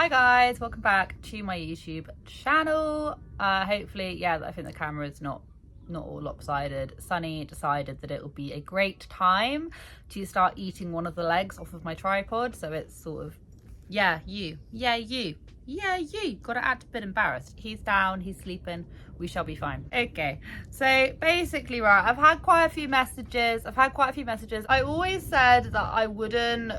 Hi guys, welcome back to my YouTube channel. Hopefully, yeah, I think the camera is not all lopsided. Sunny decided that it would be a great time to start eating one of the legs off of my tripod, so it's sort of, you gotta act a bit embarrassed. He's down, he's sleeping, we shall be fine. Okay, so basically, right, I've had quite a few messages. I always said that I wouldn't,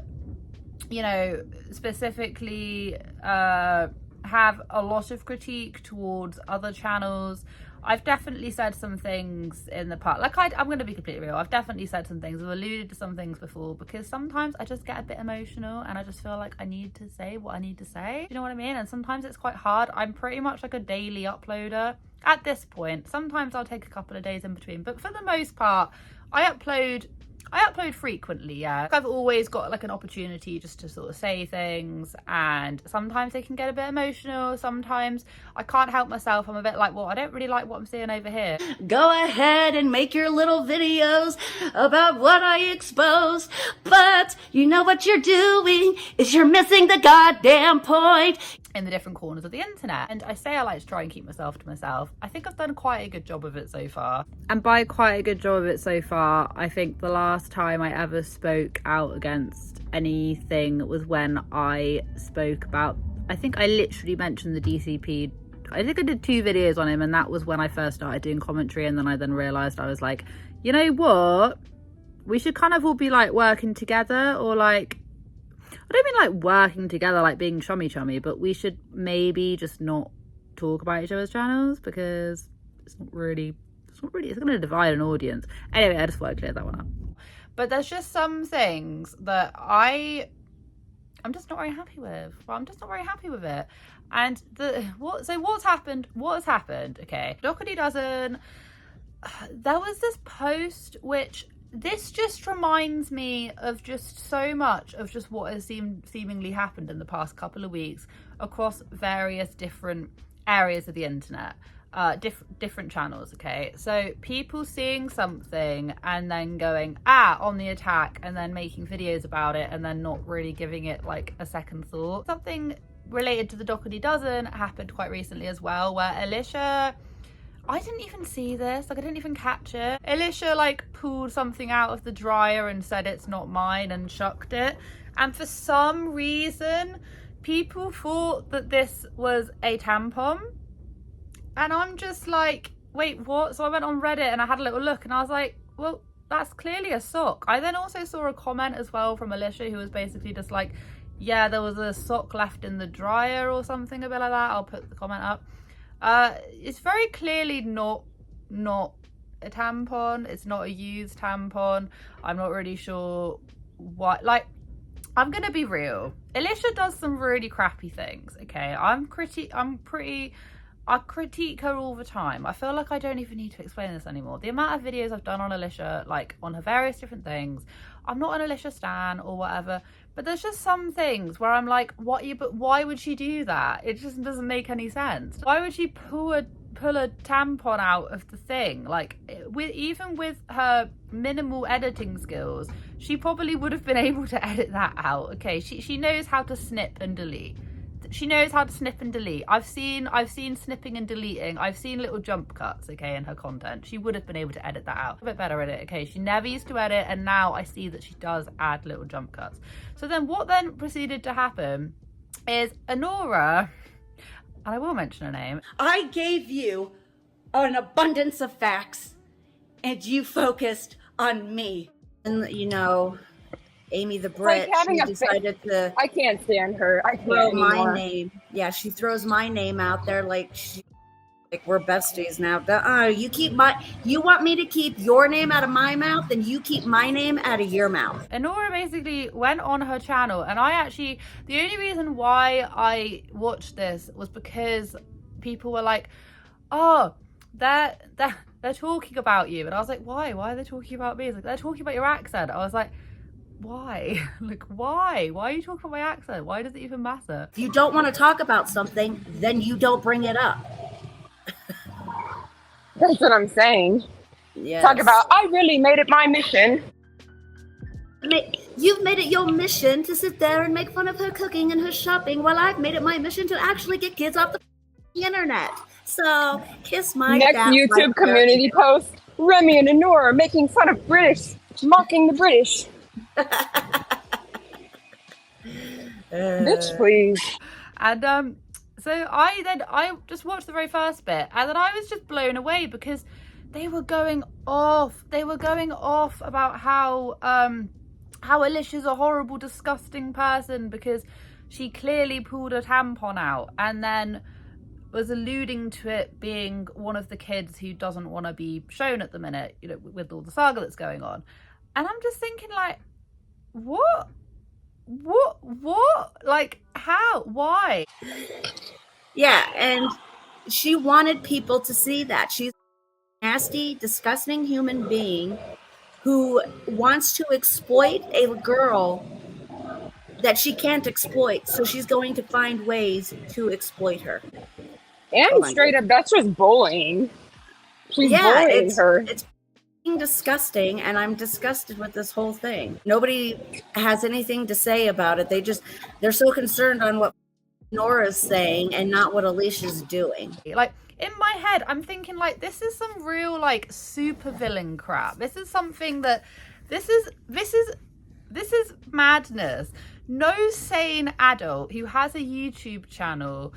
you know, specifically have a lot of critique towards other channels. I've definitely said some things in the past, like I'm going to be completely real, I've definitely said some things, I've alluded to some things before, because sometimes I just get a bit emotional and I just feel like I need to say what I need to say, you know what I mean? And sometimes it's quite hard. I'm pretty much like a daily uploader at this point. Sometimes I'll take a couple of days in between, but for the most part I upload frequently, yeah. I've always got like an opportunity just to sort of say things, and sometimes they can get a bit emotional. Sometimes I can't help myself. I'm a bit like, well, I don't really like what I'm seeing over here. Go ahead and make your little videos about what I exposed, but you know what you're doing is you're missing the goddamn point. In the different corners of the internet. And I say I like to try and keep myself to myself. I think I've done quite a good job of it so far. And by quite a good job of it so far, I think the last time I ever spoke out against anything was when I spoke about, I think I literally mentioned the DCP. I think I did 2 videos on him, and that was when I first started doing commentary, and then I realised, I was like, you know what? We should kind of all be like working together, or like, I don't mean like working together, like being chummy, but we should maybe just not talk about each other's channels, because it's going to divide an audience. Anyway, I just want to clear that one up. But there's just some things that I'm just not very happy with. Well, I'm just not very happy with it. And what's happened? What has happened? Okay, DOUGHERTY DOZEN. There was this post which, this just reminds me of just so much of just what has seemingly happened in the past couple of weeks across various different areas of the internet, different channels. Okay, so people seeing something and then going on the attack, and then making videos about it, and then not really giving it like a second thought. Something related to the DOUGHERTY DOZEN happened quite recently as well, where Alicia, I didn't even see this, like I didn't even catch it. Alicia like pulled something out of the dryer and said it's not mine and chucked it. And for some reason, people thought that this was a tampon. And I'm just like, wait, what? So I went on Reddit and I had a little look, and I was like, well, that's clearly a sock. I then also saw a comment as well from Alicia, who was basically just like, yeah, there was a sock left in the dryer or something a bit like that. I'll put the comment up. It's very clearly not a tampon. It's not a used tampon. I'm not really sure what, like, I'm gonna be real. Alicia does some really crappy things, okay? I critique her all the time. I feel like I don't even need to explain this anymore. The amount of videos I've done on Alicia, like on her various different things, I'm not an Alicia stan or whatever, but there's just some things where I'm like, but why would she do that? It just doesn't make any sense. Why would she pull a tampon out of the thing? Like, even with her minimal editing skills, she probably would have been able to edit that out. Okay, she knows how to snip and delete. She knows how to snip and delete. I've seen snipping and deleting. I've seen little jump cuts, okay, in her content. She would have been able to edit that out. A bit better at it, okay? She never used to edit, and now I see that she does add little jump cuts. So then what then proceeded to happen is ONORA, and I will mention her name. I gave you an abundance of facts, and you focused on me. And you know, Amy the Brit, she decided to, I can't stand her. I can't throw my anymore. name. Yeah, she throws my name out there like we're besties now. You want me to keep your name out of my mouth, then you keep my name out of your mouth. ONORA basically went on her channel, and the only reason why I watched this was because people were like, oh, they're talking about you. And I was like, why are they talking about me? It's like, they're talking about your accent. I was like, why? Like, why are you talking about my accent? Why does it even matter? If you don't want to talk about something, then you don't bring it up. That's what I'm saying. Yes. Talk about, I really made it my mission. You've made it your mission to sit there and make fun of her cooking and her shopping, while I've made it my mission to actually get kids off the internet. So kiss my Next fat YouTube white community post: Remy and Honora making fun of British, mocking the British. Bitch, please. And so I just watched the very first bit, and then I was just blown away because they were going off. They were going off about how Alicia's a horrible, disgusting person because she clearly pulled a tampon out, and then was alluding to it being one of the kids who doesn't want to be shown at the minute, you know, with all the saga that's going on. And I'm just thinking, like, what? Like, how? Why? Yeah, and she wanted people to see that. She's a nasty, disgusting human being who wants to exploit a girl that she can't exploit, so she's going to find ways to exploit her. And straight up, that's just bullying. She's bullying her. It's disgusting, and I'm disgusted with this whole thing. Nobody has anything to say about it. They're so concerned on what Nora's saying and not what Alicia's doing. Like, in my head, I'm thinking, like, this is some real, like, super villain crap. This is something that this is madness. No sane adult who has a YouTube channel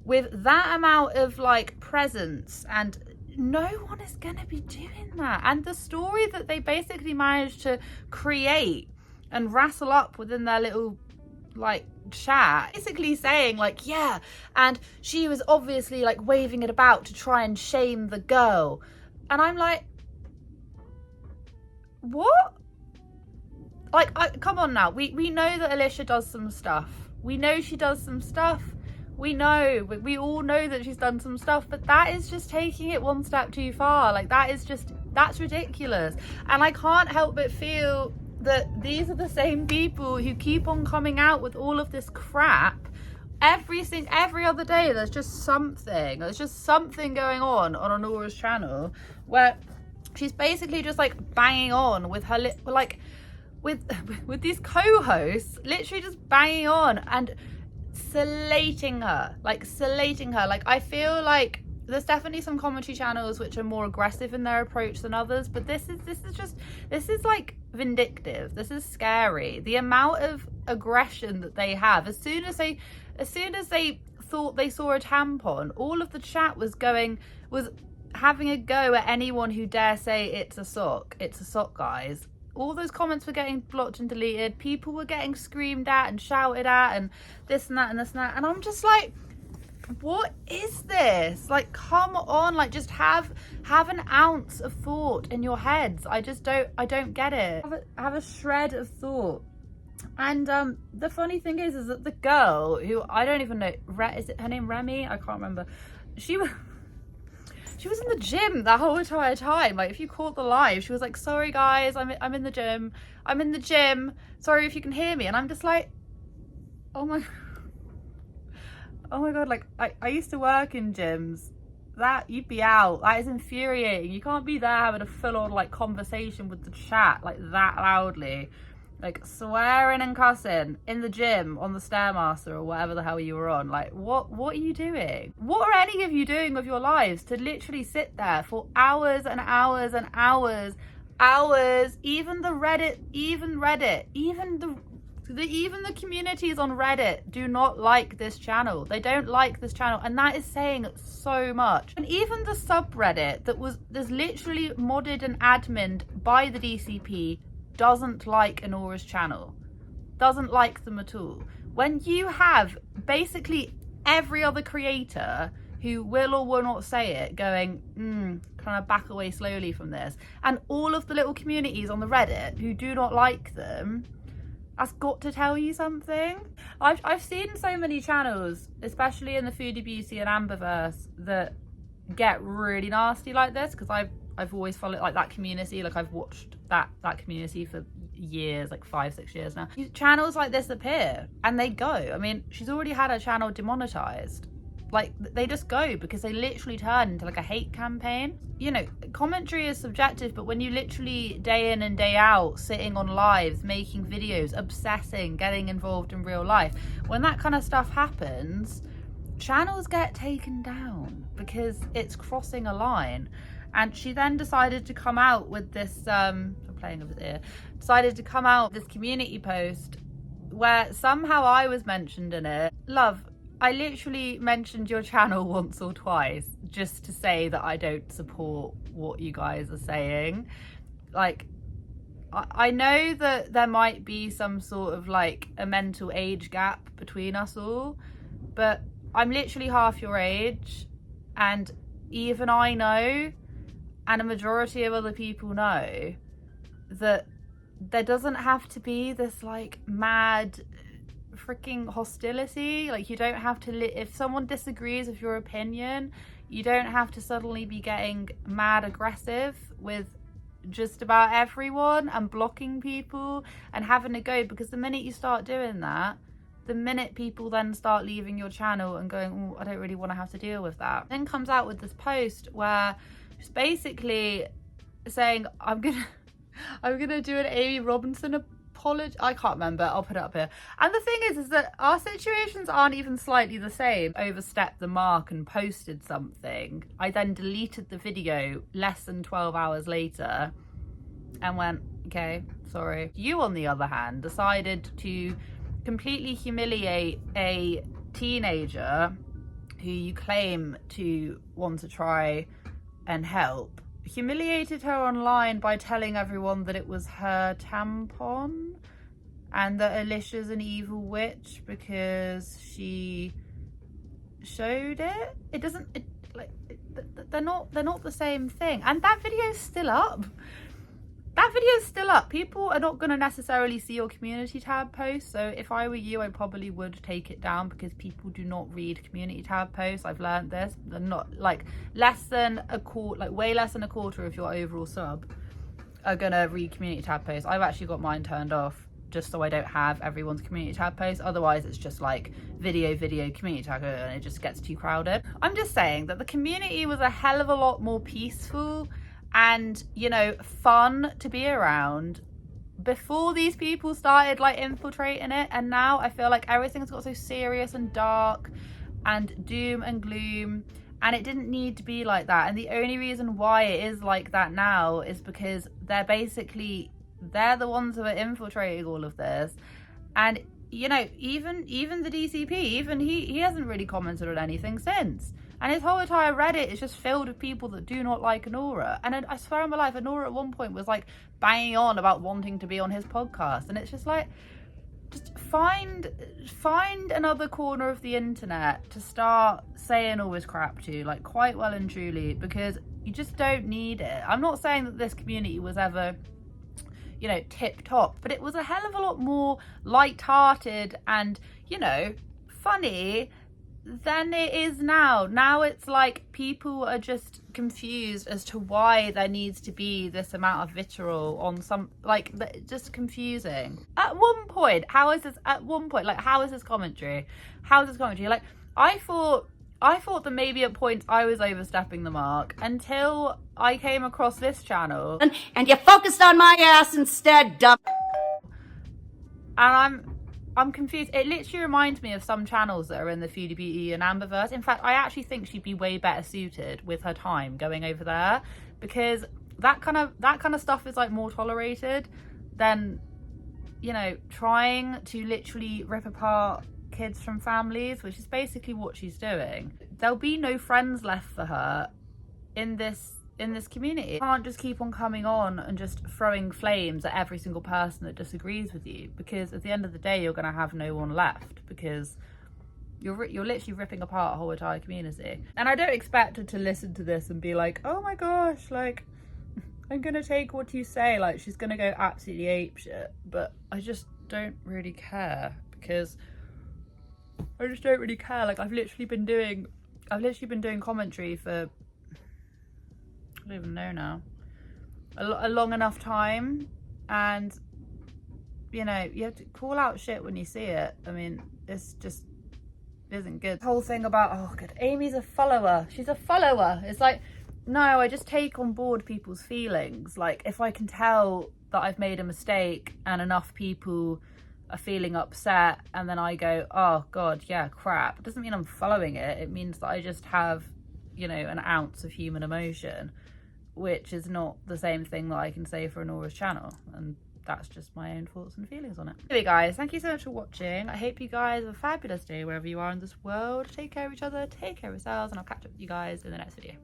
with that amount of, like, presence, and no one is gonna be doing that. And the story that they basically managed to create and wrestle up within their little, like, chat, basically saying, like, yeah, and she was obviously, like, waving it about to try and shame the girl. And I'm like, what? Like, come on now. We know that Alicia does some stuff. We know she does some stuff. We all know that she's done some stuff, but that is just taking it one step too far. Like, that's ridiculous. And I can't help but feel that these are the same people who keep on coming out with all of this crap every other day. There's just something going on Onora's channel where she's basically just, like, banging on with her with these co-hosts, literally just banging on and salating her. Like, I feel like there's definitely some commentary channels which are more aggressive in their approach than others, but this is like vindictive. This is scary. The amount of aggression that they have. As soon as they thought they saw a tampon, all of the chat was having a go at anyone who dare say it's a sock, guys. All those comments were getting blocked and deleted. People were getting screamed at and shouted at and this and that and this and that. And I'm just like, what is this? Like, come on, like, just have an ounce of thought in your heads. I don't get it. Have a shred of thought. And the funny thing is that the girl, who I don't even know, is it her name Remy? I can't remember. She was in the gym that whole entire time. Like, if you caught the live, she was like, sorry guys, I'm in the gym. I'm in the gym. Sorry if you can hear me. And I'm just like, oh my God. Like, I used to work in gyms. That, you'd be out. That is infuriating. You can't be there having a full-on, like, conversation with the chat, like, that loudly. Like, swearing and cussing in the gym on the Stairmaster or whatever the hell you were on. Like, what are you doing? What are any of you doing with your lives to literally sit there for hours and hours and hours? Even the Reddit, even the communities on Reddit do not like this channel. They don't like this channel, and that is saying so much. And even the subreddit there's literally modded and adminned by the DCP doesn't like Onora's channel, doesn't like them at all. When you have basically every other creator who will or will not say it going, kind of back away slowly from this, and all of the little communities on the Reddit who do not like them, that's got to tell you something. I've seen so many channels, especially in the Foodie Beauty and Amberverse, that get really nasty like this, because I've always followed, like, that community. Like, I've watched that community for years, like 5-6 years now. Channels like this appear and they go. I mean, she's already had her channel demonetized. like they just go, because they literally turn into like a hate campaign. You know, commentary is subjective, but when you literally day in and day out sitting on lives, making videos, obsessing, getting involved in real life, when that kind of stuff happens, channels get taken down because it's crossing a line. And she then decided to come out with this I'm playing with it here, decided to come out with this community post where somehow I was mentioned in it. Love, I literally mentioned your channel once or twice just to say that I don't support what you guys are saying. Like, I know that there might be some sort of like a mental age gap between us all, but I'm literally half your age, and even I know, and a majority of other people know, that there doesn't have to be this like mad freaking hostility. Like, you don't have to if someone disagrees with your opinion, you don't have to suddenly be getting mad aggressive with just about everyone and blocking people and having to go, because the minute you start doing that, the minute people then start leaving your channel and going, oh, I don't really want to have to deal with that, then comes out with this post where she's basically saying, I'm gonna do an Amy Robinson apology. I can't remember, I'll put it up here. And the thing is that our situations aren't even slightly the same. Overstepped the mark and posted something. I then deleted the video less than 12 hours later and went, okay, sorry. You, on the other hand, decided to completely humiliate a teenager who you claim to want to try and help. Humiliated her online by telling everyone that it was her tampon and that Alicia's an evil witch because she showed it. They're not the same thing. And that video's still up. That video is still up. People are not going to necessarily see your community tab post. So if I were you, I probably would take it down, because people do not read community tab posts. I've learned this. They're not like less than a quarter, like way less than a quarter of your overall sub are going to read community tab posts. I've actually got mine turned off just so I don't have everyone's community tab posts. Otherwise it's just like video, community tab, and it just gets too crowded. I'm just saying that the community was a hell of a lot more peaceful and, you know, fun to be around before these people started like infiltrating it. And now I feel like everything's got so serious and dark and doom and gloom, and it didn't need to be like that. And the only reason why it is like that now is because they're the ones who are infiltrating all of this. And, you know, even the DCP, even he hasn't really commented on anything since. And his whole entire Reddit is just filled with people that do not like ONORA. And I swear on my life, ONORA at one point was like banging on about wanting to be on his podcast. And it's just like, just find another corner of the internet to start saying all this crap to, like, quite well and truly, because you just don't need it. I'm not saying that this community was ever, you know, tip top, but it was a hell of a lot more light-hearted and, you know, funny than it is now. Now it's like people are just confused as to why there needs to be this amount of vitriol on some, like, just confusing. At one point, how is this commentary? Like, I thought that maybe at points I was overstepping the mark until I came across this channel. And you focused on my ass instead, dumb. And I'm confused. It literally reminds me of some channels that are in the Foodie Beauty and Amberverse. In fact, I actually think she'd be way better suited with her time going over there, because that kind of stuff is like more tolerated than, you know, trying to literally rip apart kids from families, which is basically what she's doing. There'll be no friends left for her in this community. You can't just keep on coming on and just throwing flames at every single person that disagrees with you, because at the end of the day you're going to have no one left, because you're literally ripping apart a whole entire community. And I don't expect her to listen to this and be like, oh my gosh, like, I'm gonna take what you say, like she's gonna go absolutely apeshit. But I just don't really care, because I just don't really care. Like, I've literally been doing commentary for, I don't even know now, a long enough time, and, you know, you have to call out shit when you see it. I mean, it's isn't good. The whole thing about, oh god, Amy's a follower, she's a follower. It's like, no, I just take on board people's feelings. Like, if I can tell that I've made a mistake and enough people are feeling upset, and then I go, oh god, yeah, crap, it doesn't mean I'm following it. It means that I just have, you know, an ounce of human emotion, which is not the same thing that I can say for Onora's channel. And that's just my own thoughts and feelings on it. Anyway guys, thank you so much for watching. I hope you guys have a fabulous day wherever you are in this world. Take care of each other, take care of yourselves, and I'll catch up with you guys in the next video.